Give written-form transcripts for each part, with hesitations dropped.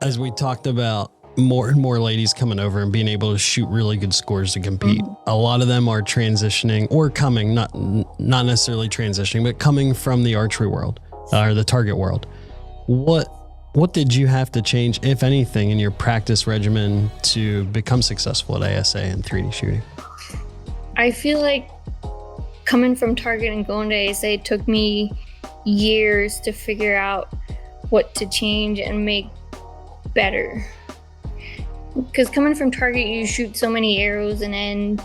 as we talked about more and more ladies coming over and being able to shoot really good scores to compete, a lot of them are transitioning or coming, not necessarily transitioning, but coming from the archery world or the target world. What did you have to change, if anything, in your practice regimen to become successful at ASA and 3D shooting? I feel like coming from target and going to ASA took me years to figure out what to change and make better. Because coming from target, you shoot so many arrows and end,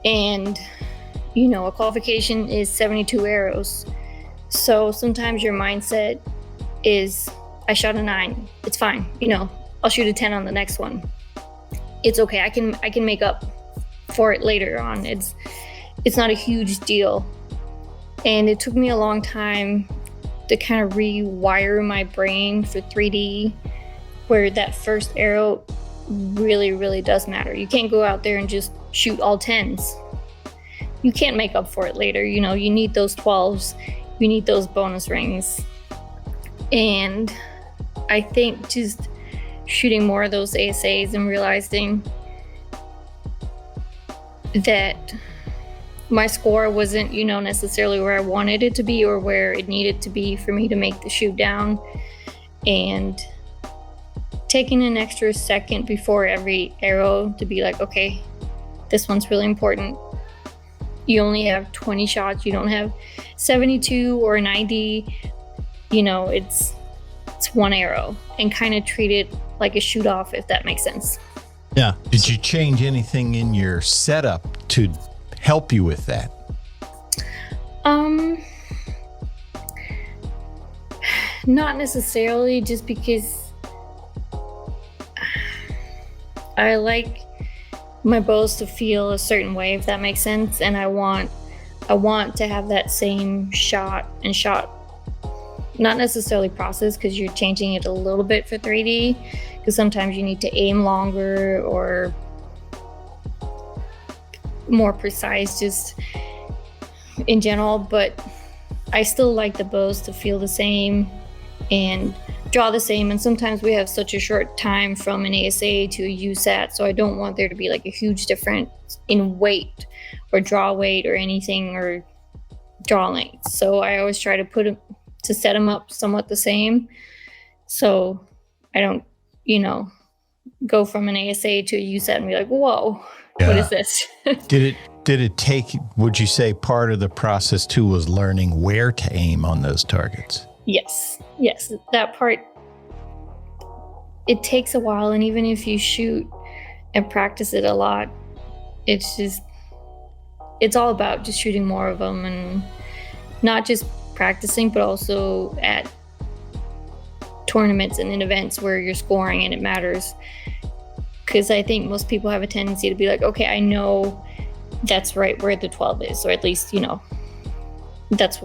and a qualification is 72 arrows. So sometimes your mindset is, I shot a 9, it's fine. I'll shoot a 10 on the next one. It's okay. I can make up for it later on. It's not a huge deal. And it took me a long time to kind of rewire my brain for 3D, where that first arrow really, really does matter. You can't go out there and just shoot all 10s. You can't make up for it later. You need those 12s. You need those bonus rings. And I think just shooting more of those ASAs and realizing that my score wasn't, necessarily where I wanted it to be or where it needed to be for me to make the shoot down. And taking an extra second before every arrow to be like, okay, this one's really important. You only have 20 shots. You don't have 72 or 90. It's one arrow, and kind of treat it like a shoot off, if that makes sense. Yeah. Did you change anything in your setup to help you with that? Not necessarily, just because I like my bows to feel a certain way, if that makes sense, and I want to have that same shot, not necessarily process, because you're changing it a little bit for 3D, because sometimes you need to aim longer or more precise just in general, but I still like the bows to feel the same and draw the same. And sometimes we have such a short time from an ASA to a USAT, so I don't want there to be like a huge difference in weight or draw weight or anything, or draw length. So I always try to set them up somewhat the same, so I don't, go from an ASA to a USAT and be like, whoa, what is this? Did it take, would you say part of the process too was learning where to aim on those targets? Yes, that part, it takes a while, and even if you shoot and practice it a lot, it's all about just shooting more of them, and not just practicing, but also at tournaments and in events where you're scoring and it matters. Because I think most people have a tendency to be like, okay, I know that's right where the 12 is, or at least, that's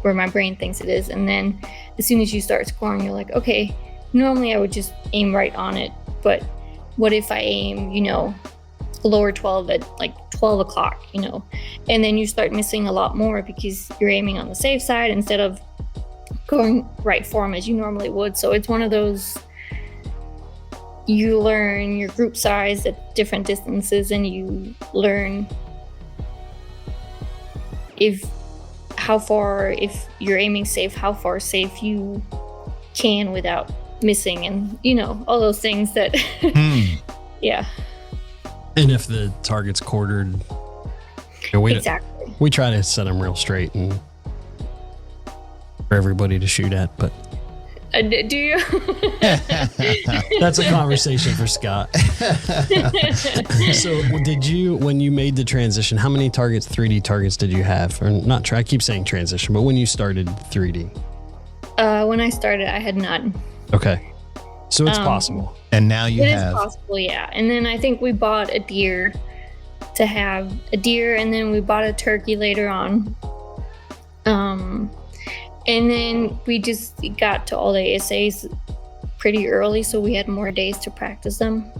where my brain thinks it is. And then as soon as you start scoring, you're like, okay, normally I would just aim right on it, but what if I aim, lower 12 at like 12 o'clock, and then you start missing a lot more because you're aiming on the safe side instead of going right for them as you normally would. So it's one of those, you learn your group size at different distances, and you learn if you're aiming safe, how far safe you can without missing, and all those things that yeah. And if the target's quartered, exactly. We try to set them real straight and for everybody to shoot at, but do you? That's a conversation for Scott. So did you, when you made the transition, how many 3D targets did you have? Or not, I keep saying transition, but when you started 3D? When I started, I had none. Okay. So it's possible. And now you have. It is possible, yeah. And then I think we bought a deer to have a deer, and then we bought a turkey later on. And then we just got to all the ASAs pretty early, so we had more days to practice them.